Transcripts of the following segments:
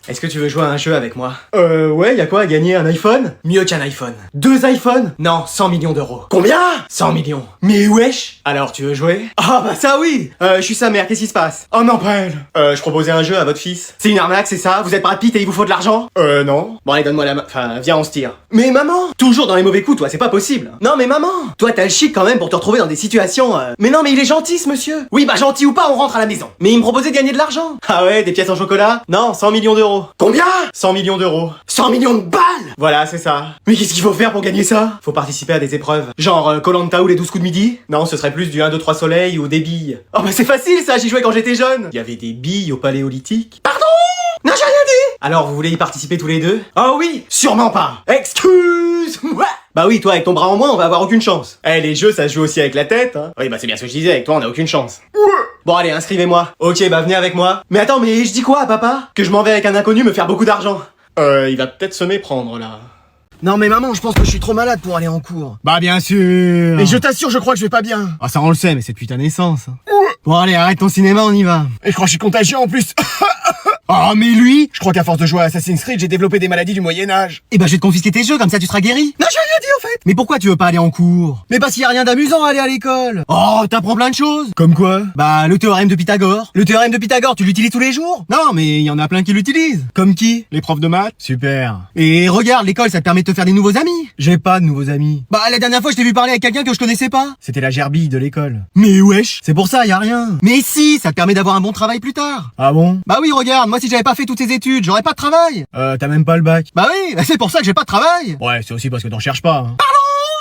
Est-ce que tu veux jouer à un jeu avec moi? Ouais, y a quoi à gagner? Un iPhone? Mieux qu'un iPhone. 2 iPhones? Non, 100 millions d'euros. Combien? 100 millions. Mais wesh! Alors, tu veux jouer? Ah bah ça oui! Je suis sa mère, qu'est-ce qui se passe? Oh non, pas elle. Je proposais un jeu à votre fils. C'est une arnaque, c'est ça? Vous êtes Brad Pitt et il vous faut de l'argent? Non. Bon allez, donne-moi la main. Enfin, viens, on se tire. Mais maman! Toujours dans les mauvais coups, toi, c'est pas possible. Non mais maman! Toi, t'as le chic quand même pour te retrouver dans des situations... Mais non, mais il est gentil, ce monsieur. Oui, bah gentil ou pas, on rentre à la maison. Mais il me proposait de gagner de l'argent. Ah ouais, des pièces en chocolat? Non, 100 millions d'euros. Combien? 100 millions d'euros. 100 millions de balles? Voilà, c'est ça. Mais qu'est-ce qu'il faut faire pour gagner ça? Faut participer à des épreuves. Genre, Koh-Lanta ou les 12 coups de midi? Non, ce serait plus du 1, 2, 3 soleil ou des billes. Oh bah c'est facile ça, j'y jouais quand j'étais jeune. Il y avait des billes au paléolithique. Pardon? Non, j'ai rien dit. Alors, vous voulez y participer tous les deux? Oh oui, sûrement pas. Excuse-moi. Bah oui, toi avec ton bras en moins, on va avoir aucune chance. Eh, les jeux, ça se joue aussi avec la tête, hein. Oui, bah c'est bien ce que je disais, avec toi, on a aucune chance. Bon allez, inscrivez-moi. Ok, bah venez avec moi. Mais attends, mais je dis quoi à papa? Que je m'en vais avec un inconnu me faire beaucoup d'argent. Il va peut-être se méprendre, là. Non mais maman, je pense que je suis trop malade pour aller en cours. Bah bien sûr. Et je t'assure, je crois que je vais pas bien. Ah ça on le sait, mais c'est depuis ta naissance. Bon allez, arrête ton cinéma, on y va. Et je crois que je suis contagieux en plus. Oh mais lui. Je crois qu'à force de jouer à Assassin's Creed, j'ai développé des maladies du Moyen-Âge. Eh ben je vais te confisquer tes jeux, comme ça tu seras guéri. Non, j'ai rien dit en fait. Mais pourquoi tu veux pas aller en cours? Mais parce qu'il y a rien d'amusant à aller à l'école. Oh, t'apprends plein de choses. Comme quoi? Bah le théorème de Pythagore. Le théorème de Pythagore, tu l'utilises tous les jours? Non mais il y en a plein qui l'utilisent. Comme qui? Les profs de maths. Super. Et regarde, l'école ça te permet de te faire des nouveaux amis. J'ai pas de nouveaux amis. Bah la dernière fois je t'ai vu parler avec quelqu'un que je connaissais pas. C'était la gerbille de l'école. Mais wesh. C'est pour ça, y a rien. Mais si, ça te permet d'avoir un bon travail plus tard. Ah bon? Bah oui, regarde, moi si j'avais pas fait toutes ces études, j'aurais pas de travail. T'as même pas le bac. Bah oui, c'est pour ça que j'ai pas de travail. Ouais, c'est aussi parce que t'en cherches pas. Hein.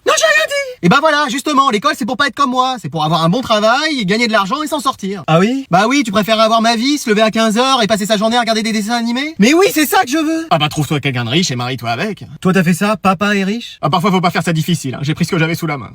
Non, j'ai rien dit. Et bah voilà, justement, l'école c'est pour pas être comme moi, c'est pour avoir un bon travail, gagner de l'argent et s'en sortir. Ah oui? Bah oui, tu préfères avoir ma vie, se lever à 15h et passer sa journée à regarder des dessins animés? Mais oui, c'est ça que je veux. Ah bah trouve-toi quelqu'un de riche et marie-toi avec. Toi t'as fait ça, papa est riche? Ah parfois faut pas faire ça difficile, hein. J'ai pris ce que j'avais sous la main.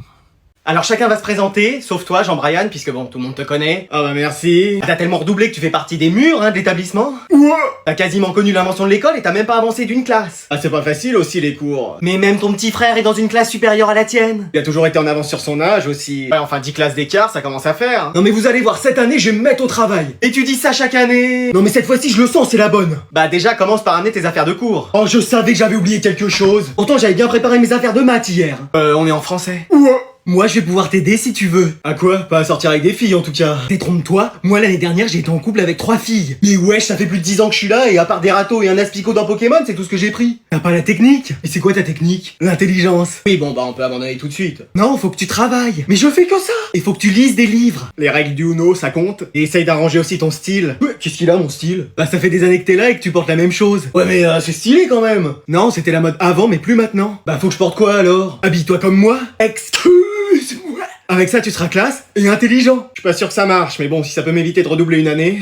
Alors chacun va se présenter, sauf toi, Jean-Brian, puisque bon, tout le monde te connaît. Ah bah merci. T'as tellement redoublé que tu fais partie des murs, de l'établissement. Ouais. T'as quasiment connu l'invention de l'école et t'as même pas avancé d'une classe. Ah c'est pas facile aussi les cours. Mais même ton petit frère est dans une classe supérieure à la tienne. Il a toujours été en avance sur son âge aussi. Ouais, enfin 10 classes d'écart, ça commence à faire. Hein. Non mais vous allez voir, cette année je vais me mettre au travail. Et tu dis ça chaque année. Non mais cette fois-ci je le sens, c'est la bonne. Bah déjà commence par amener tes affaires de cours. Oh je savais que j'avais oublié quelque chose. Pourtant j'avais bien préparé mes affaires de maths hier. On est en français. Ouais. Moi je vais pouvoir t'aider si tu veux. À quoi? Pas à sortir avec des filles en tout cas. Détrompe-toi, moi l'année dernière j'ai été en couple avec 3 filles. Mais wesh, ça fait plus de 10 ans que je suis là et à part des râteaux et un aspicot d'un Pokémon, c'est tout ce que j'ai pris. T'as pas la technique? Et c'est quoi ta technique? L'intelligence. Oui bon bah on peut abandonner tout de suite. Non, faut que tu travailles. Mais je fais que ça. Il faut que tu lises des livres. Les règles du Uno, ça compte. Et essaye d'arranger aussi ton style. Qu'est-ce qu'il a mon style? Bah ça fait des années que t'es là et que tu portes la même chose. Ouais mais c'est stylé quand même. Non, c'était la mode avant mais plus maintenant. Bah faut que je porte quoi alors? Habille-toi comme moi. Excuse-moi. Avec ça tu seras classe et intelligent. Je suis pas sûr que ça marche, mais bon, si ça peut m'éviter de redoubler une année.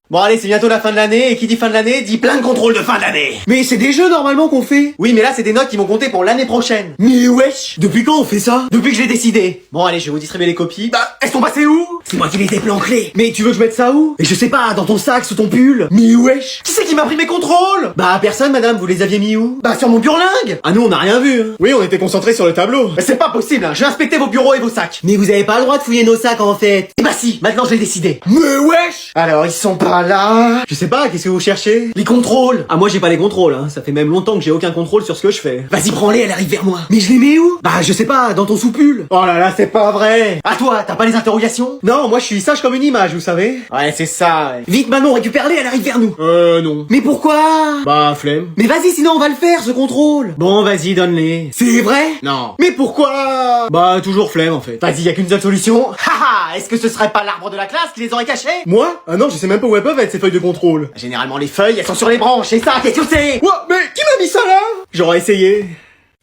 Bon allez, c'est bientôt la fin de l'année, et qui dit fin de l'année, dit plein de contrôles de fin d'année. Mais c'est des jeux normalement qu'on fait. Oui, mais là c'est des notes qui vont compter pour l'année prochaine. Mais wesh, depuis quand on fait ça? Depuis que je l'ai décidé. Bon allez, je vais vous distribuer les copies. Bah, elles sont passées où? C'est moi qui les ai planquées. Mais tu veux que je mette ça où? Et je sais pas, dans ton sac, sous ton pull. Mais wesh. Qui c'est qui m'a pris mes contrôles? Bah personne madame, vous les aviez mis où? Bah sur mon burlingue. Ah nous on n'a rien vu. Hein. Oui, on était concentrés sur le tableau. Bah, c'est pas possible, hein. Je vais inspecter vos bureaux et vos sacs. Mais vous avez pas le droit de fouiller nos sacs en fait. Eh bah si, maintenant je l'ai décidé. Mais wesh. Alors ils sont pas là. Je sais pas, qu'est-ce que vous cherchez? Les contrôles. Ah moi j'ai pas les contrôles, hein. Ça fait même longtemps que j'ai aucun contrôle sur ce que je fais. Vas-y prends-les, elle arrive vers moi. Mais je les mets où? Bah je sais pas, dans ton sous-pull. Oh là là, c'est pas vrai. À toi, t'as pas les interrogations? Non, moi je suis sage comme une image, vous savez. Ouais c'est ça. Ouais. Vite Manon, récupère-les, elle arrive vers nous. Non. Mais pourquoi? Bah flemme. Mais vas-y sinon on va le faire ce contrôle. Bon vas-y donne-les. C'est vrai? Non. Mais pourquoi? Bah toujours flemme en fait. Vas-y, y a qu'une seule solution. Haha, est-ce que ce serait pas l'arbre de la classe qui les aurait cachés? Moi? Ah non, je sais même pas où elles peuvent être ces feuilles de contrôle. Généralement les feuilles, elles sont sur les branches, et ça, qu'est-ce que c'est? What? Mais qui m'a mis ça là? J'aurais essayé.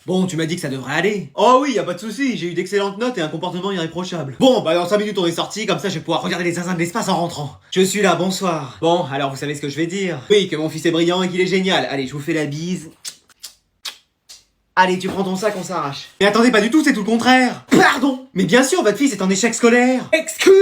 Bon, tu m'as dit que ça devrait aller. Oh oui, y a pas de souci, j'ai eu d'excellentes notes et un comportement irréprochable. Bon, bah dans 5 minutes on est sorti, comme ça je vais pouvoir regarder les zinzins de l'espace en rentrant. Je suis là, bonsoir. Bon, alors vous savez ce que je vais dire. Oui, que mon fils est brillant et qu'il est génial. Allez, je vous fais la bise. Allez, tu prends ton sac, on s'arrache. Mais attendez, pas du tout, c'est tout le contraire. Pardon. Mais bien sûr, votre fils est en échec scolaire. Excuse-moi.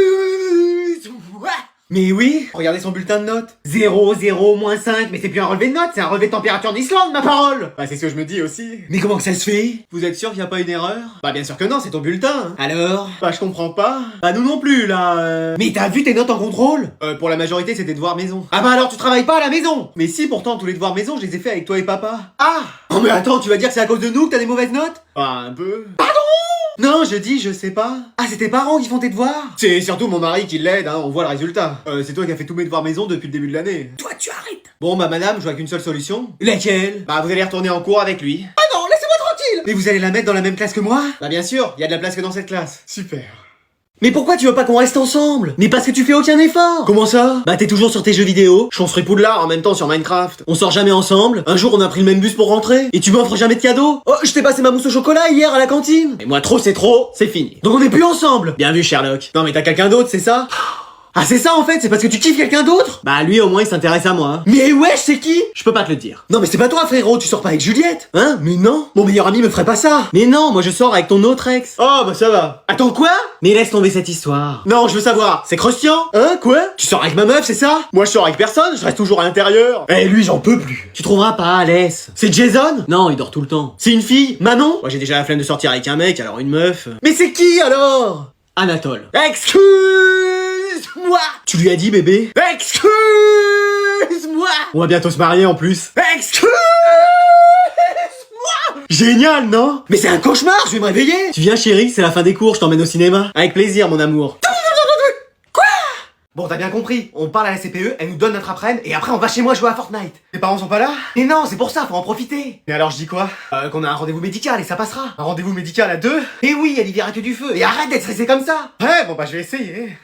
Mais oui, regardez son bulletin de notes. 0, 0, moins 5, mais c'est plus un relevé de notes, c'est un relevé de température d'Islande, ma parole. Bah c'est ce que je me dis aussi. Mais comment que ça se fait? Vous êtes sûr qu'il n'y a pas une erreur? Bah bien sûr que non, c'est ton bulletin. Alors? Bah je comprends pas. Bah nous non plus, là. Mais t'as vu tes notes en contrôle? Pour la majorité, c'est des devoirs maison. Ah bah alors tu travailles pas à la maison? Mais si, pourtant, tous les devoirs maison, je les ai faits avec toi et papa. Ah! Oh mais attends, tu vas dire que c'est à cause de nous que t'as des mauvaises notes? Bah un peu. Non, je dis, je sais pas. Ah, c'est tes parents qui font tes devoirs? C'est surtout mon mari qui l'aide, hein, on voit le résultat. C'est toi qui as fait tous mes devoirs maison depuis le début de l'année. Toi, tu arrêtes. Bon bah madame, je vois qu'une seule solution. Laquelle? Bah vous allez retourner en cours avec lui. Ah non, laissez-moi tranquille! Mais vous allez la mettre dans la même classe que moi? Bah bien sûr, il y a de la place que dans cette classe. Super. Mais pourquoi tu veux pas qu'on reste ensemble? Mais parce que tu fais aucun effort. Comment ça? Bah t'es toujours sur tes jeux vidéo. Je construis Poudlard en même temps sur Minecraft. On sort jamais ensemble. Un jour on a pris le même bus pour rentrer. Et tu m'offres jamais de cadeaux. Oh, je t'ai passé ma mousse au chocolat hier à la cantine. Et moi trop c'est trop, c'est fini. Donc on n'est plus ensemble. Bien vu Sherlock. Non mais t'as quelqu'un d'autre, c'est ça? Ah c'est ça en fait, c'est parce que tu kiffes quelqu'un d'autre? Bah lui au moins il s'intéresse à moi. Mais wesh, c'est qui? Je peux pas te le dire. Non mais c'est pas toi frérot, tu sors pas avec Juliette. Hein? Mais non. Mon meilleur ami me ferait pas ça. Mais non, moi je sors avec ton autre ex. Oh bah ça va. Attends quoi? Mais laisse tomber cette histoire. Non, je veux savoir. C'est Christian? Hein? Quoi? Tu sors avec ma meuf, c'est ça? Moi je sors avec personne, je reste toujours à l'intérieur. Eh lui j'en peux plus. Tu trouveras pas, laisse. C'est Jason? Non, il dort tout le temps. C'est une fille? Manon? Moi j'ai déjà la flemme de sortir avec un mec, alors une meuf. Mais c'est qui alors? Anatole. Excuse-moi. Tu lui as dit bébé? Excuse-moi. On va bientôt se marier en plus. Excuse-moi. Génial, non? Mais c'est un cauchemar, je vais me réveiller. Tu viens chérie, c'est la fin des cours, je t'emmène au cinéma. Avec plaisir mon amour. Bon, t'as bien compris. On parle à la CPE, elle nous donne notre après-midi, et après on va chez moi jouer à Fortnite. Tes parents sont pas là? Mais non, c'est pour ça, faut en profiter. Mais alors je dis quoi? Qu'on a un rendez-vous médical et ça passera. Un rendez-vous médical à deux? Et oui, elle y verra que du feu. Et arrête d'être stressé comme ça. Ouais, bon bah je vais essayer.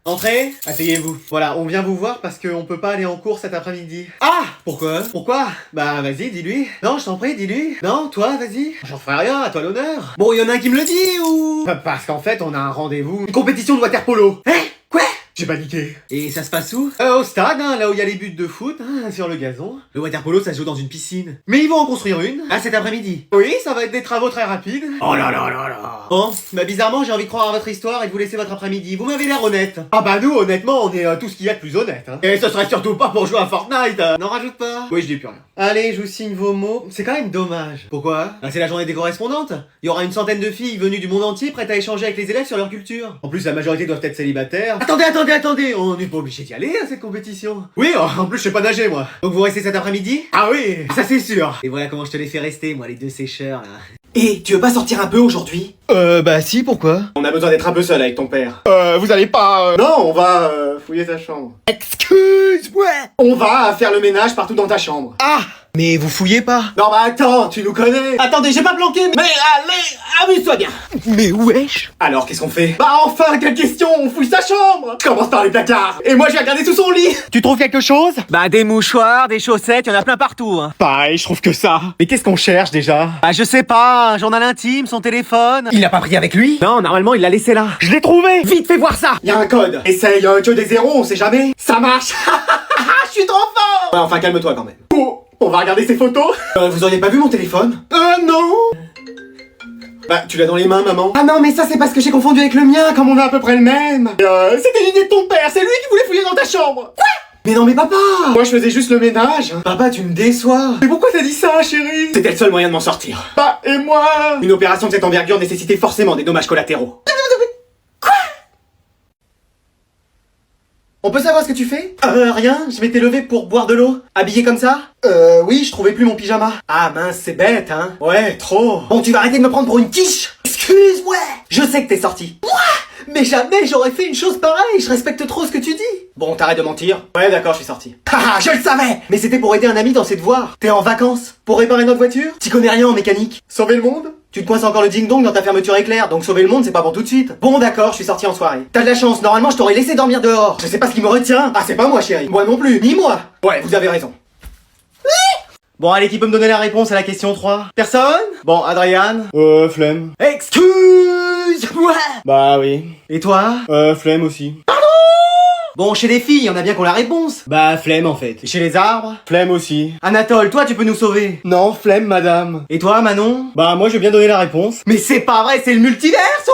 Entrez, asseyez-vous. Voilà, on vient vous voir parce qu'on peut pas aller en cours cet après-midi. Ah! Pourquoi? Pourquoi? Bah vas-y, dis-lui. Non, je t'en prie, dis-lui. Non, toi, vas-y. J'en ferai rien, à toi l'honneur. Bon, y en a un qui me le dit ou? Parce qu'en fait, on a un rendez-vous. Une compétition de waterpolo. Hein? Quoi? J'ai paniqué. Et ça se passe où? Au stade, hein, là où il y a les buts de foot, hein, sur le gazon. Le waterpolo, ça se joue dans une piscine. Mais ils vont en construire une. Ah, cet après-midi. Oui, ça va être des travaux très rapides. Oh là là là là. Bon, bah bizarrement, j'ai envie de croire à votre histoire et de vous laisser votre après-midi. Vous m'avez l'air honnête. Ah bah nous, honnêtement, on est tout ce qu'il y a de plus honnête. Hein. Et ce serait surtout pas pour jouer à Fortnite. N'en rajoute pas. Oui, je dis plus rien. Allez, je vous signe vos mots. C'est quand même dommage. Pourquoi? Ah, c'est la journée des correspondantes. Il y aura une centaine de filles venues du monde entier prêtes à échanger avec les élèves sur leur culture. En plus, la majorité doivent être célibataires. Attendez, on n'est pas obligé d'y aller à cette compétition. Oui, en plus, je sais pas nager, moi. Donc vous restez cet après-midi? Ah oui, ça c'est sûr. Et voilà comment je te les fais rester, moi, les deux sécheurs, là. Et tu veux pas sortir un peu aujourd'hui? Bah si, pourquoi? On a besoin d'être un peu seul avec ton père. Vous allez pas... Non, on va fouiller ta chambre. Excuse-moi. On va faire le ménage partout dans ta chambre. Ah, mais vous fouillez pas. Non, bah attends, tu nous connais. Attendez, j'ai pas planqué, mais allez, amuse-toi bien. Mais wesh. Alors, qu'est-ce qu'on fait? Bah enfin, quelle question? On fouille sa chambre. Je commence par les placards. Et moi, je vais regarder sous son lit. Tu trouves quelque chose? Bah des mouchoirs, des chaussettes, y en a plein partout, hein. Pareil, je trouve que ça. Mais qu'est-ce qu'on cherche déjà? Bah je sais pas, un journal intime, son téléphone. Il l'a pas pris avec lui? Non, normalement il l'a laissé là. Je l'ai trouvé. Vite, fais voir ça. Y a un code. Essaye que des zéros, on sait jamais. Ça marche. Je suis trop fort. Ouais, enfin, calme-toi quand même. Oh, on va regarder ses photos. Vous auriez pas vu mon téléphone? Non. Bah, tu l'as dans les mains, maman. Ah non, mais ça c'est parce que j'ai confondu avec le mien, comme On a à peu près le même. C'était l'idée de ton père, c'est lui qui voulait fouiller dans ta chambre. Quoi? Mais non mais papa. Moi, je faisais juste le ménage. Papa, tu me déçois. Mais pourquoi t'as dit ça, chérie? C'était le seul moyen de m'en sortir. Bah, et moi? Une opération de cette envergure nécessitait forcément des dommages collatéraux. On peut savoir ce que tu fais? Rien, je m'étais levé pour boire de l'eau. Habillé comme ça? Oui, je trouvais plus mon pyjama. Ah mince, c'est bête, hein. Ouais, trop. Bon, tu vas arrêter de me prendre pour une quiche. Excuse-moi. Je sais que t'es sorti. Moi? Mais jamais j'aurais fait une chose pareille, je respecte trop ce que tu dis. Bon, t'arrêtes de mentir. Ouais, d'accord, je suis sorti. Ah, je le savais. Mais c'était pour aider un ami dans ses devoirs. T'es en vacances? Pour réparer notre voiture? T'y connais rien en mécanique. Sauver le monde? Tu te coinces encore le ding-dong dans ta fermeture éclair, donc sauver le monde c'est pas pour tout de suite. Bon d'accord, je suis sorti en soirée. T'as de la chance, normalement je t'aurais laissé dormir dehors. Je sais pas ce qui me retient. Ah c'est pas moi chérie. Moi non plus, ni moi. Ouais, vous avez raison. Bon allez, qui peut me donner la réponse à la question 3? Personne? Bon, Adrien? Flemme. Excuse-moi. Bah oui. Et toi? Flemme aussi. Bon, chez les filles, on a bien qu'on la réponse. Bah, flemme en fait. Et chez les arbres? Flemme aussi. Anatole, toi tu peux nous sauver. Non, flemme madame. Et toi, Manon? Bah, moi je vais bien donner la réponse. Mais c'est pas vrai, c'est le multiverse.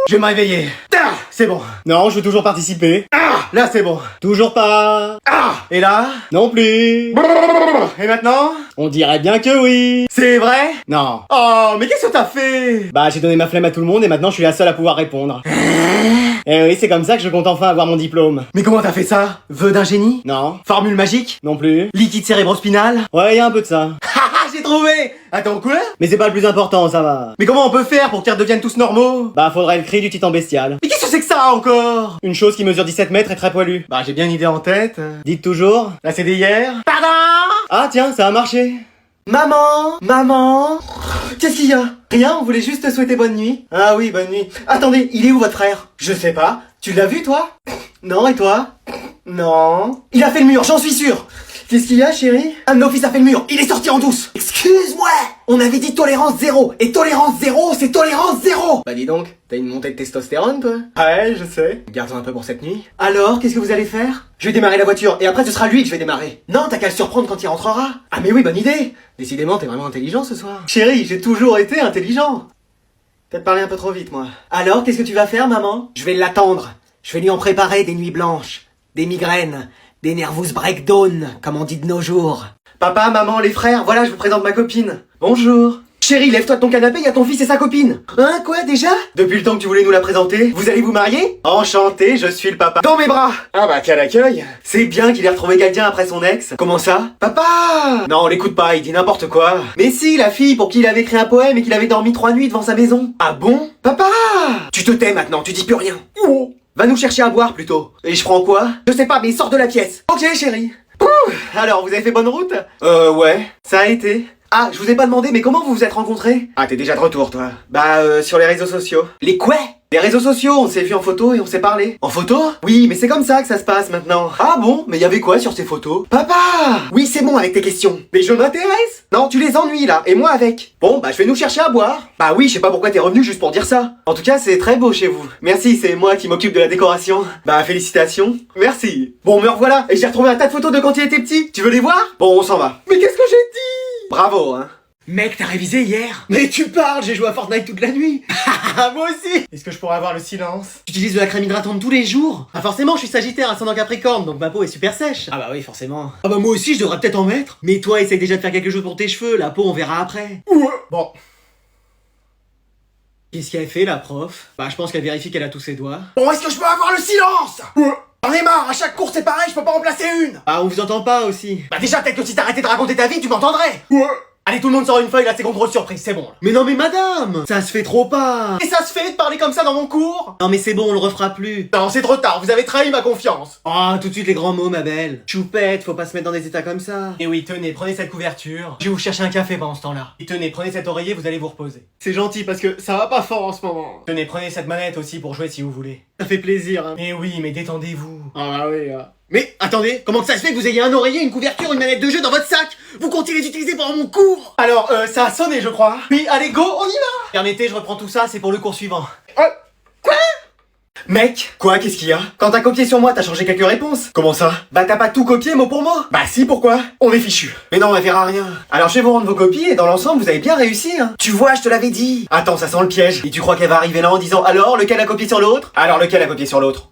Je vais me réveiller. Ah, c'est bon. Non, je veux toujours participer. Ah, là c'est bon. Toujours pas. Ah, et là? Non plus. Et maintenant? On dirait bien que oui. C'est vrai? Non. Oh, mais qu'est-ce que t'as fait? Bah, j'ai donné ma flemme à tout le monde et maintenant je suis la seule à pouvoir répondre. Eh oui, c'est comme ça que je compte enfin avoir mon diplôme. Mais comment t'as fait ça? Vœu d'un génie? Non. Formule magique? Non plus. Liquide cérébrospinal? Ouais, y a un peu de ça. Haha, j'ai trouvé! Attends, quoi? Mais c'est pas le plus important, ça va. Mais comment on peut faire pour qu'ils redeviennent tous normaux? Bah, faudrait le cri du titan bestial. Mais qu'est-ce que c'est que ça encore? Une chose qui mesure 17 mètres et très poilue. Bah, j'ai bien une idée en tête. Dites toujours. Là, c'est d'hier. Pardon? Ah, tiens, ça a marché. Maman? Maman? Qu'est-ce qu'il y a? Rien, on voulait juste te souhaiter bonne nuit. Ah oui, bonne nuit. Attendez, il est où votre frère? Je sais pas. Tu l'as vu, toi? Non, et toi? Non. Il a fait le mur, j'en suis sûr. Qu'est-ce qu'il y a, chérie? Un de nos fils a fait le mur, il est sorti en douce. Excuse-moi! On avait dit tolérance zéro, et tolérance zéro, c'est tolérance zéro! Bah dis donc, t'as une montée de testostérone, toi? Ouais, je sais. Garde-en un peu pour cette nuit. Alors, qu'est-ce que vous allez faire? Je vais démarrer la voiture, et après ce sera lui que je vais démarrer. Non, t'as qu'à le surprendre quand il rentrera. Ah mais oui, bonne idée. Décidément, t'es vraiment intelligent ce soir. Chérie, j'ai toujours été intelligent. Peut-être parler un peu trop vite, moi. Alors, qu'est-ce que tu vas faire, maman? Je vais l'attendre. Je vais lui en préparer des nuits blanches, des migraines, des nervous breakdown, comme on dit de nos jours. Papa, maman, les frères, voilà, je vous présente ma copine. Bonjour. Chérie, lève-toi de ton canapé, y a ton fils et sa copine. Hein, quoi, déjà? Depuis le temps que tu voulais nous la présenter, vous allez vous marier? Enchanté, je suis le papa. Dans mes bras. Ah bah, quel accueil. C'est bien qu'il ait retrouvé quelqu'un après son ex. Comment ça? Papa! Non, on l'écoute pas, il dit n'importe quoi. Mais si, la fille pour qui il avait écrit un poème et qu'il avait dormi 3 nuits devant sa maison. Ah bon? Papa! Tu te tais maintenant, tu dis plus rien. Oh. Va nous chercher à boire plutôt. Et je prends quoi? Je sais pas, mais sors de la pièce. Ok, chérie. Ouh. Alors, vous avez fait bonne route? Ouais. Ça a été. Ah, je vous ai pas demandé, mais comment vous vous êtes rencontrés? Ah, t'es déjà de retour, toi. Bah, sur les réseaux sociaux. Les quoi? Les réseaux sociaux, on s'est vu en photo et on s'est parlé. En photo? Oui, mais c'est comme ça que ça se passe maintenant. Ah bon? Mais y avait quoi sur ces photos? Papa! Oui, c'est bon avec tes questions. Mais je m'intéresse? Non, tu les ennuies là, et moi avec. Bon, bah je vais nous chercher à boire. Bah oui, je sais pas pourquoi t'es revenu juste pour dire ça. En tout cas, c'est très beau chez vous. Merci, c'est moi qui m'occupe de la décoration. Bah félicitations. Merci. Bon, me revoilà, et j'ai retrouvé un tas de photos de quand il était petit. Tu veux les voir? Bon, on s'en va. Mais qu'est-ce que j'ai dit? Bravo, hein. Mec, t'as révisé hier? Mais tu parles, j'ai joué à Fortnite toute la nuit. Moi aussi. Est-ce que je pourrais avoir le silence? Tu utilises de la crème hydratante tous les jours? Ah forcément, je suis Sagittaire, ascendant Capricorne, donc ma peau est super sèche. Ah bah oui, forcément. Ah bah moi aussi, je devrais peut-être en mettre. Mais toi, essaye déjà de faire quelque chose pour tes cheveux, la peau on verra après. Bon. Qu'est-ce qu'elle fait la prof? Bah je pense qu'elle vérifie qu'elle a tous ses doigts. Bon, est-ce que je peux avoir le silence? J'en ai marre, à chaque cours c'est pareil, je peux pas en placer une. Ah on vous entend pas aussi. Bah déjà, peut-être que si t'arrêtais de raconter ta vie, tu m'entendrais. Allez, tout le monde sort une feuille, là c'est une grosse surprise, c'est bon. Là. Mais non mais madame, ça se fait trop pas. Et ça se fait de parler comme ça dans mon cours? Non mais c'est bon, on le refera plus. Non, c'est trop tard, vous avez trahi ma confiance. Oh, tout de suite les grands mots ma belle. Choupette, faut pas se mettre dans des états comme ça. Et oui, tenez, prenez cette couverture. Je vais vous chercher un café pendant ce temps-là. Et tenez, prenez cet oreiller, vous allez vous reposer. C'est gentil parce que ça va pas fort en ce moment. Tenez, prenez cette manette aussi pour jouer si vous voulez. Ça fait plaisir hein. Mais oui, mais détendez-vous. Ah bah oui Mais attendez, comment que ça se fait que vous ayez un oreiller, une couverture, une manette de jeu dans votre sac? Vous comptez les utiliser pendant mon cours? Alors, ça a sonné je crois. Oui, allez go, on y va. Permettez, je reprends tout ça, c'est pour le cours suivant. Quoi? Mec, quoi, qu'est-ce qu'il y a? Quand t'as copié sur moi, t'as changé quelques réponses. Comment ça? Bah t'as pas tout copié mot pour mot. Bah si, pourquoi? On est fichu. Mais non, on verra rien. Alors je vais vous rendre vos copies et dans l'ensemble, vous avez bien réussi, hein. Tu vois, je te l'avais dit. Attends, ça sent le piège. Et tu crois qu'elle va arriver là en disant alors, lequel a copié sur l'autre? Alors lequel a copié sur l'autre?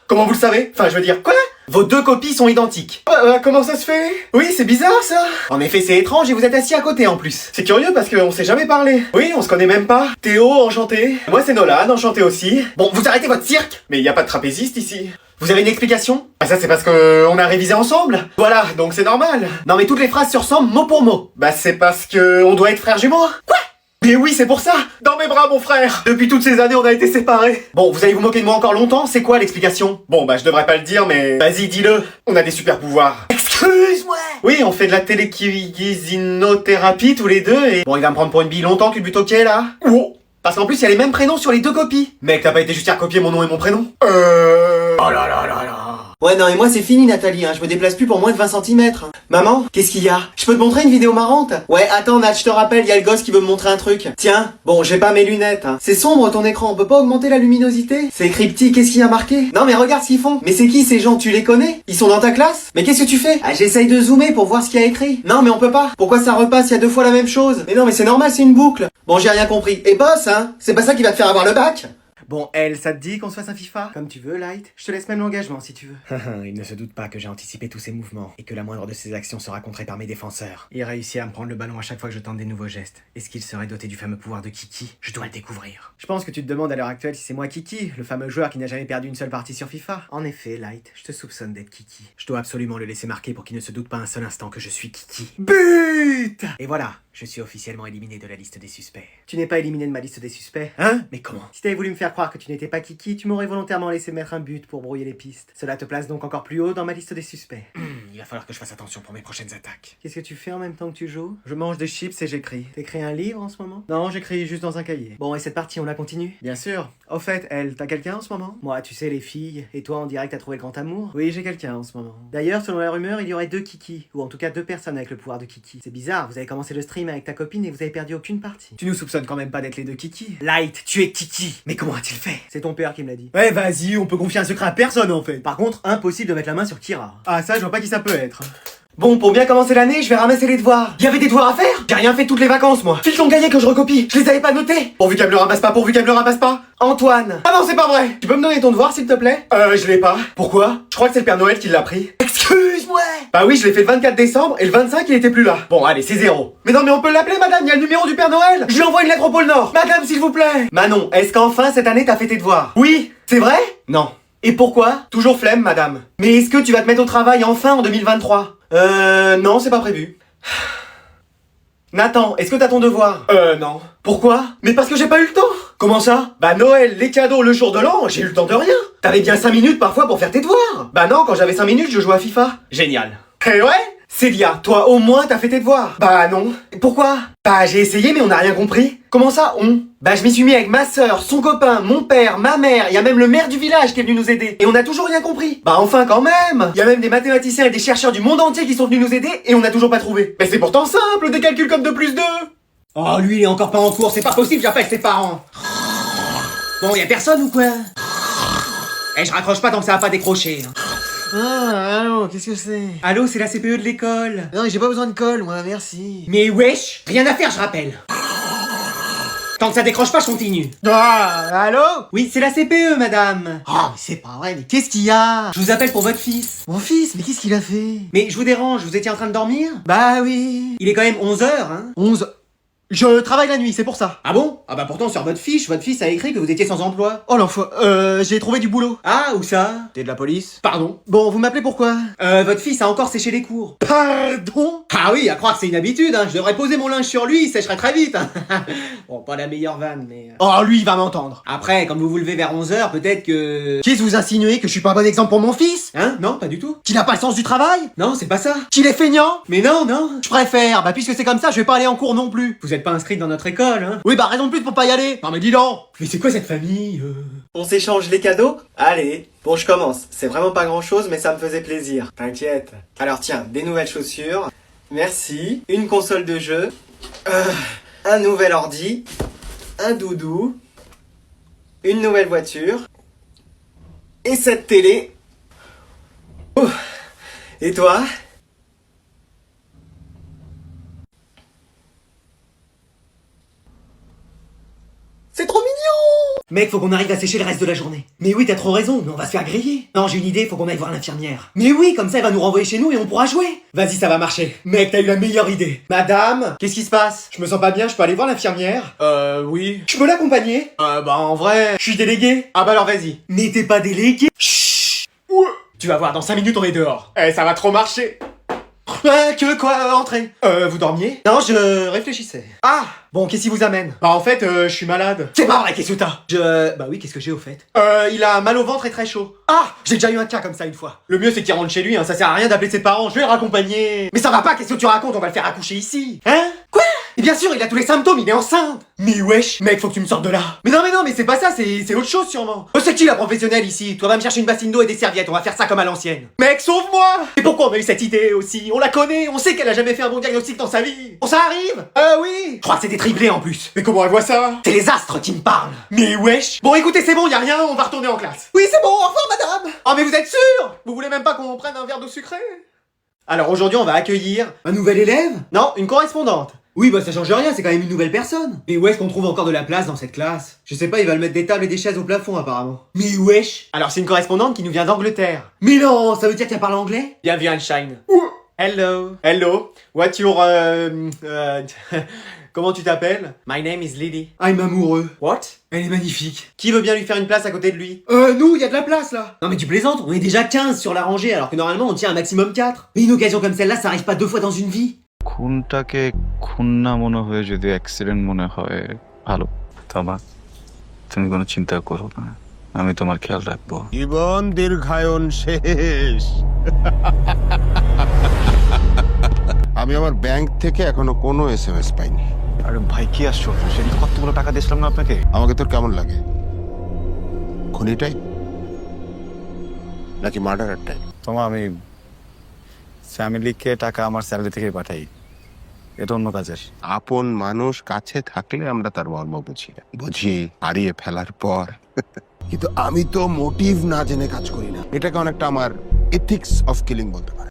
Comment vous le savez? Enfin, je veux dire, quoi? Vos deux copies sont identiques. Comment ça se fait? Oui, c'est bizarre ça. En effet, c'est étrange et vous êtes assis à côté en plus. C'est curieux parce qu'on s'est jamais parlé. Oui, on se connaît même pas. Théo, enchanté. Moi, c'est Nolan, enchanté aussi. Bon, vous arrêtez votre cirque? Mais y a pas de trapéziste ici. Vous avez une explication? Ah ça c'est parce que on a révisé ensemble. Voilà, donc c'est normal. Non mais toutes les phrases se ressemblent mot pour mot. Bah c'est parce que on doit être frères jumeaux. Quoi? Mais oui, c'est pour ça. Dans mes bras, mon frère. Depuis toutes ces années, on a été séparés. Bon, vous allez vous moquer de moi encore longtemps? C'est quoi l'explication? Bon, bah je devrais pas le dire, mais vas-y, dis-le. On a des super pouvoirs. Excuse-moi. Oui, on fait de la télékinesinothérapie tous les deux et... Bon, il va me prendre pour une bille longtemps que le but ok, là. Oh. Parce qu'en plus, il y a les mêmes prénoms sur les deux copies. Mec, t'as pas été juste à recopier mon nom et mon prénom? Oh là là là là. Ouais, non, et moi c'est fini, Nathalie, hein. Je me déplace plus pour moins de 20 cm. Maman, qu'est-ce qu'il y a? Je peux te montrer une vidéo marrante? Ouais, attends, Nat, je te rappelle, il y a le gosse qui veut me montrer un truc. Tiens, bon, j'ai pas mes lunettes, hein. C'est sombre ton écran, on peut pas augmenter la luminosité? C'est écrit petit, qu'est-ce qu'il y a marqué? Non, mais regarde ce qu'ils font. Mais c'est qui ces gens? Tu les connais? Ils sont dans ta classe? Mais qu'est-ce que tu fais? Ah, j'essaye de zoomer pour voir ce qu'il y a écrit. Non, mais on peut pas. Pourquoi ça repasse? Il y a deux fois la même chose. Mais non, mais c'est normal, c'est une boucle. Bon, j'ai rien compris. Et boss, hein? C'est pas ça qui va te faire avoir le bac? Bon, elle, ça te dit qu'on se fasse un FIFA? Comme tu veux, Light. Je te laisse même l'engagement si tu veux. Il ne se doute pas que j'ai anticipé tous ses mouvements et que la moindre de ses actions sera contrée par mes défenseurs. Il réussit à me prendre le ballon à chaque fois que je tente des nouveaux gestes. Est-ce qu'il serait doté du fameux pouvoir de Kiki? Je dois le découvrir. Je pense que tu te demandes à l'heure actuelle si c'est moi Kiki, le fameux joueur qui n'a jamais perdu une seule partie sur FIFA. En effet, Light, je te soupçonne d'être Kiki. Je dois absolument le laisser marquer pour qu'il ne se doute pas un seul instant que je suis Kiki. But! Et voilà, je suis officiellement éliminé de la liste des suspects. Tu n'es pas éliminé de ma liste des suspects, hein? Mais comment? Si t'avais voulu me faire croire que tu n'étais pas Kiki, tu m'aurais volontairement laissé mettre un but pour brouiller les pistes. Cela te place donc encore plus haut dans ma liste des suspects. Il va falloir que je fasse attention pour mes prochaines attaques. Qu'est-ce que tu fais en même temps que tu joues? Je mange des chips et j'écris. T'écris un livre en ce moment? Non, j'écris juste dans un cahier. Bon, et cette partie, on la continue? Bien sûr. Au fait, elle, t'as quelqu'un en ce moment? Moi, tu sais, les filles. Et toi, en direct, t'as trouvé le grand amour? Oui, j'ai quelqu'un en ce moment. D'ailleurs, selon la rumeur, il y aurait 2 Kiki. Ou en tout cas 2 personnes avec le pouvoir de Kiki. C'est bizarre, vous avez commencé le stream avec ta copine et vous avez perdu aucune partie. Tu nous soupçonnes quand même pas d'être les 2 Kiki? Light, tu es Kiki. Mais comment a-t-il fait? C'est ton père qui me l'a dit. Ouais, vas-y, on peut confier un secret à personne en fait. Par contre, impossible de mettre la main sur Kira. Ah, ça, je vois pas qui ça peut être. Bon, pour bien commencer l'année, je vais ramasser les devoirs. Il y avait des devoirs à faire? J'ai rien fait toutes les vacances, moi. File ton cahier que je recopie. Je les avais pas notés. Pourvu qu'elle me le ramasse pas, pourvu qu'elle me le ramasse pas. Antoine. Ah non, c'est pas vrai. Tu peux me donner ton devoir, s'il te plaît? Je l'ai pas. Pourquoi? Je crois que c'est le Père Noël qui l'a pris. Excuse-moi. Bah oui, je l'ai fait le 24 décembre et le 25, il était plus là. Bon, allez, c'est 0. Mais non, mais on peut l'appeler, madame, il y a le numéro du Père Noël. Je lui envoie une lettre au pôle Nord. Madame, s'il vous plaît. Manon, est-ce qu'enfin, cette année, t'as fait tes devoirs? Oui. C'est vrai? Non. Et pourquoi? Toujours flemme, madame. Mais est-ce que tu vas te mettre au travail enfin en 2023? Non, c'est pas prévu. Nathan, est-ce que t'as ton devoir? Non. Pourquoi? Mais parce que j'ai pas eu le temps. Comment ça? Bah Noël, les cadeaux, le jour de l'an, j'ai eu le temps de rien. T'avais bien 5 minutes parfois pour faire tes devoirs. Bah non, quand j'avais 5 minutes, je jouais à FIFA. Génial. Eh ouais? Célia, toi au moins t'as fait tes devoirs? Bah non. Pourquoi? Bah j'ai essayé mais on n'a rien compris. Comment ça on? Bah je m'y suis mis avec ma sœur, son copain, mon père, ma mère, il y a même le maire du village qui est venu nous aider. Et on a toujours rien compris. Bah enfin quand même. Il y a même des mathématiciens et des chercheurs du monde entier qui sont venus nous aider et on n'a toujours pas trouvé. Mais c'est pourtant simple, des calculs comme 2 plus 2. Oh, lui, il est encore pas en cours, c'est pas possible, j'appelle ses parents. Bon, y a personne ou quoi? Eh, je raccroche pas tant que ça va pas décrocher. Ah, allô, qu'est-ce que c'est? Allô, c'est la CPE de l'école. Non, j'ai pas besoin de colle, moi, merci. Mais wesh. Rien à faire, je rappelle. Tant que ça décroche pas, je continue. Ah, allô? Oui, c'est la CPE, madame. Oh, mais c'est pas vrai, mais qu'est-ce qu'il y a? Je vous appelle pour votre fils. Mon fils, mais qu'est-ce qu'il a fait? Mais je vous dérange, vous étiez en train de dormir? Bah oui. Il est quand même 11h, hein? 11. Je travaille la nuit, c'est pour ça. Ah bon? Ah bah pourtant sur votre fiche, votre fils a écrit que vous étiez sans emploi. Oh l'enfant, j'ai trouvé du boulot. Ah, où ça? T'es de la police? Pardon? Bon, vous m'appelez pourquoi? Votre fils a encore séché les cours. Pardon? Ah oui, à croire que c'est une habitude, hein. Je devrais poser mon linge sur lui, il sécherait très vite. Hein. Bon, pas la meilleure vanne, mais... Oh, lui, il va m'entendre. Après, quand vous vous levez vers 11h, peut-être que... Qu'est-ce que vous insinuez? Que je suis pas un bon exemple pour mon fils? Hein? Non, pas du tout. Qu'il a pas le sens du travail? Non, c'est pas ça. Qu'il est feignant? Mais non, non. Je préfère, bah puisque c'est comme ça, je vais pas aller en cours non plus. Vous êtes pas inscrit dans notre école, hein? Oui, bah raison de plus pour pas y aller. Non mais dis donc. Mais c'est quoi cette famille On s'échange les cadeaux? Allez, bon je commence. C'est vraiment pas grand chose mais ça me faisait plaisir. T'inquiète. Alors tiens, des nouvelles chaussures. Merci. Une console de jeu. Un nouvel ordi. Un doudou. Une nouvelle voiture. Et cette télé. Ouh. Et toi? C'est trop mignon! Mec, faut qu'on arrive à sécher le reste de la journée. Mais oui, t'as trop raison, mais on va se faire griller. Non, j'ai une idée, faut qu'on aille voir l'infirmière. Mais oui, comme ça, elle va nous renvoyer chez nous et on pourra jouer. Vas-y, ça va marcher. Mec, t'as eu la meilleure idée. Madame, qu'est-ce qui se passe? Je me sens pas bien, je peux aller voir l'infirmière? Oui. Je peux l'accompagner? Bah en vrai... Je suis délégué. Ah bah alors vas-y. Mais t'es pas délégué? Chut. Ouais. Tu vas voir, dans 5 minutes on est dehors. Eh, ça va trop marcher. Que quoi, entrez. Vous dormiez? Non, je réfléchissais. Ah! Bon, qu'est-ce qui vous amène? Bah en fait, je suis malade. C'est pas vrai, qu'est-ce que t'as? Bah oui, qu'est-ce que j'ai au fait? Il a mal au ventre et très chaud. Ah! J'ai déjà eu un cas comme ça une fois. Le mieux c'est qu'il rentre chez lui, hein, ça sert à rien d'appeler ses parents, je vais le raccompagner. Mais ça va pas, qu'est-ce que tu racontes? On va le faire accoucher ici. Hein? Quoi? Et bien sûr, il a tous les symptômes, il est enceinte. Mais wesh, mec, faut que tu me sortes de là. Mais non, mais c'est pas ça, c'est autre chose sûrement. C'est qui la professionnelle ici? Toi, va me chercher une bassine d'eau et des serviettes, on va faire ça comme à l'ancienne. Mec, sauve-moi! Et pourquoi on a eu cette idée aussi? On la connaît, on sait qu'elle a jamais fait un bon diagnostic dans sa vie. Bon, ça arrive? Oui. Je crois que c'est des triplés en plus. Mais comment elle voit ça? C'est les astres qui me parlent. Mais wesh. Bon, écoutez, c'est bon, y a rien, on va retourner en classe. Oui, c'est bon, au revoir madame. Oh, mais vous êtes sûr? Vous voulez même pas qu'on prenne un verre d'eau sucrée? Alors aujourd'hui, on va accueillir... Un nouvel élève? Non, une correspondante. Oui, bah ça change rien, c'est quand même une nouvelle personne. Et où est-ce qu'on trouve encore de la place dans cette classe? Je sais pas, ils veulent mettre des tables et des chaises au plafond apparemment. Mais wesh. Alors c'est une correspondante qui nous vient d'Angleterre. Mais non, ça veut dire qu'elle parle anglais? Bienvenue Einstein. Hello. Hello. What's your... Comment tu t'appelles? My name is Lily. I'm amoureux. What? Elle est magnifique. Qui veut bien lui faire une place à côté de lui? Nous, y a de la place là. Non mais tu plaisantes, on est déjà 15 sur la rangée alors que normalement on tient un maximum 4. Mais une occasion comme celle-là, ça arrive pas 2 fois dans une vie. খুনটাকে খুন না মনে হয়ে যদি অ্যাক্সিডেন্ট মনে হয় ভালো তবা তুমি কোনো চিন্তা করো না আমি তোমার খেয়াল রাখবো জীবন দীর্ঘায়ন শেষ। আমি আমার ব্যাংক থেকে এখনো কোনো এসএমএস পাইনি। আরে ভাই কি আসছো সেদিন কতগুলো টাকা দিয়েছিলাম না আপনাকে আমাকে তোর কেমন লাগে? খুনিটাই নাকি মার্ডারারটাই? তোমা আমি ফ্যামিলিকে টাকা আমার স্যালারি থেকে পাঠাই এটা অন্য কাজের আপন মানুষ কাছে থাকলে আমরা তার মর্ম বুঝি বুঝি হারিয়ে ফেলার পর। কিন্তু আমি তো মোটিভ না জেনে কাজ করি না, এটাকে অনেকটা আমার এথিক্স অফ কিলিং বলতে পারে।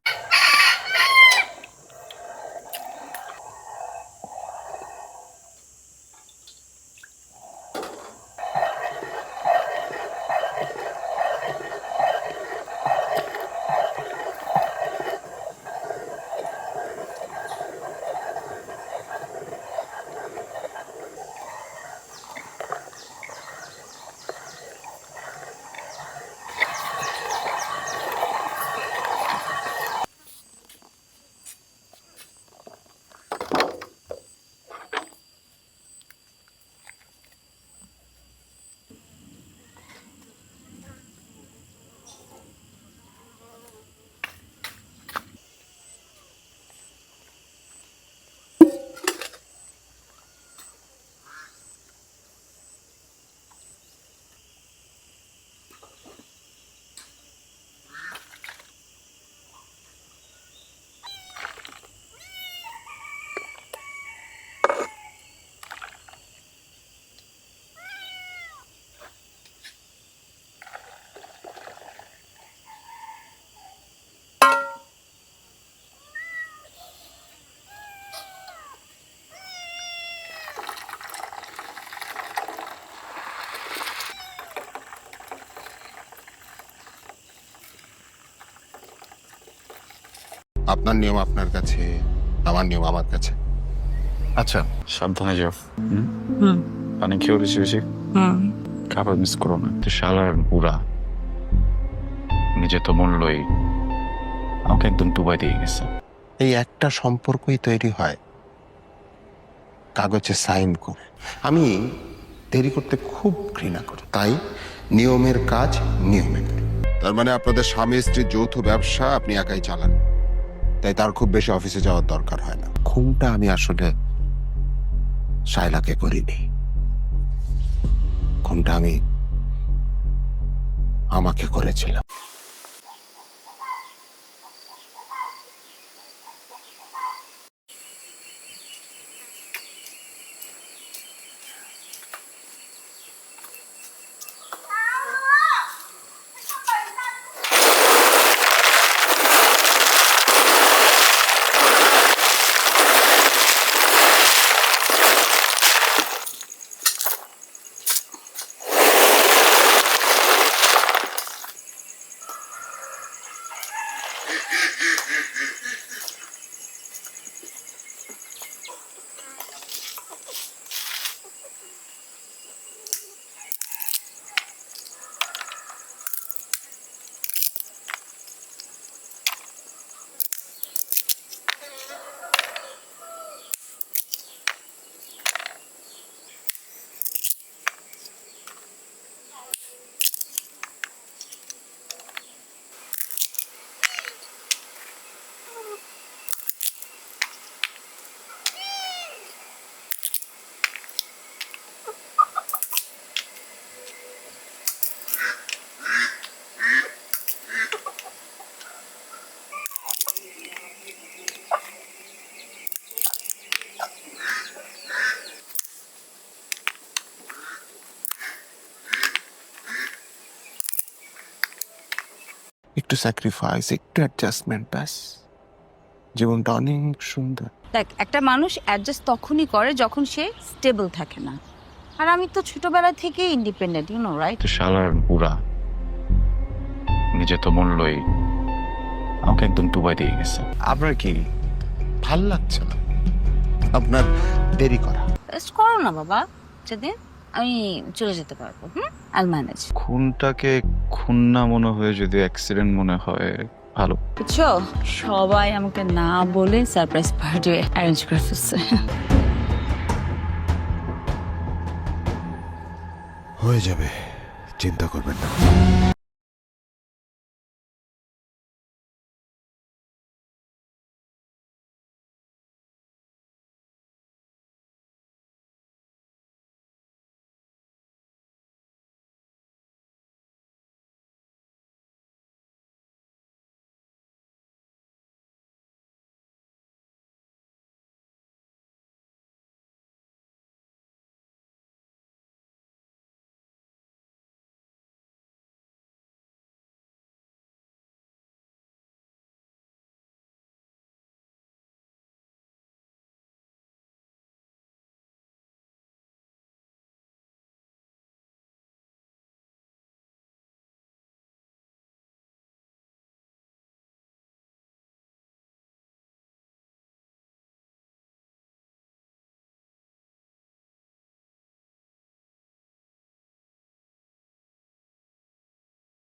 আপনার নিয়ম আপনার কাছে, আমার নিয়ম আমার কাছে। আচ্ছা সাবধানে যাও পানি খেয়েও বেশি বেশি খাবার মিস করো না তো শালার বুড়া নিজে তো মূল্যই আমাকে একদম ডুবাই দিয়ে গেছে এই একটা সম্পর্কই তৈরি হয় কাগজে সাইন করে। আমি দেরি করতে খুব ঘৃণা করি, তাই নিয়মের কাজ নিয়মে করি। তার মানে আপনাদের স্বামী স্ত্রীর যৌথ ব্যবসা আপনি একাই চালান, তাই তার খুব বেশি অফিসে যাওয়ার দরকার হয় না। খুনটা আমি আসলে শায়লাকে করিনি, খুনটা আমি আমাকে করেছিলাম। একটু স্যাক্রিফাইস, একটু অ্যাডজাস্টমেন্ট, ব্যাস জীবনটা অনেক সুন্দর। দেখ, একটা মানুষ অ্যাডজাস্ট তখনই করে যখন সে স্টেবল থাকে না। আর আমি তো ছোটবেলা থেকেই ইন্ডিপেন্ডেন্ট, ইউ নো রাইট? তো শালার বুড়া নিজে তো মূল্যই আমাকে একদম ডুবাই দিয়ে গেছে। আপনার কি ভাল লাগছে না? আপনার দেরি করা। রেস্ট করো না বাবা, যেদিন আমি চলে যেতে পারবো। I manage. খুনটাকে খুন না মনে হয়ে যদি অ্যাক্সিডেন্ট মনে হয় ভালো। বুঝছো, সবাই আমাকে না বলে সারপ্রাইজ পার্টি অ্যারেঞ্জ করে ফেলছে। হয়ে যাবে, চিন্তা করবেন না।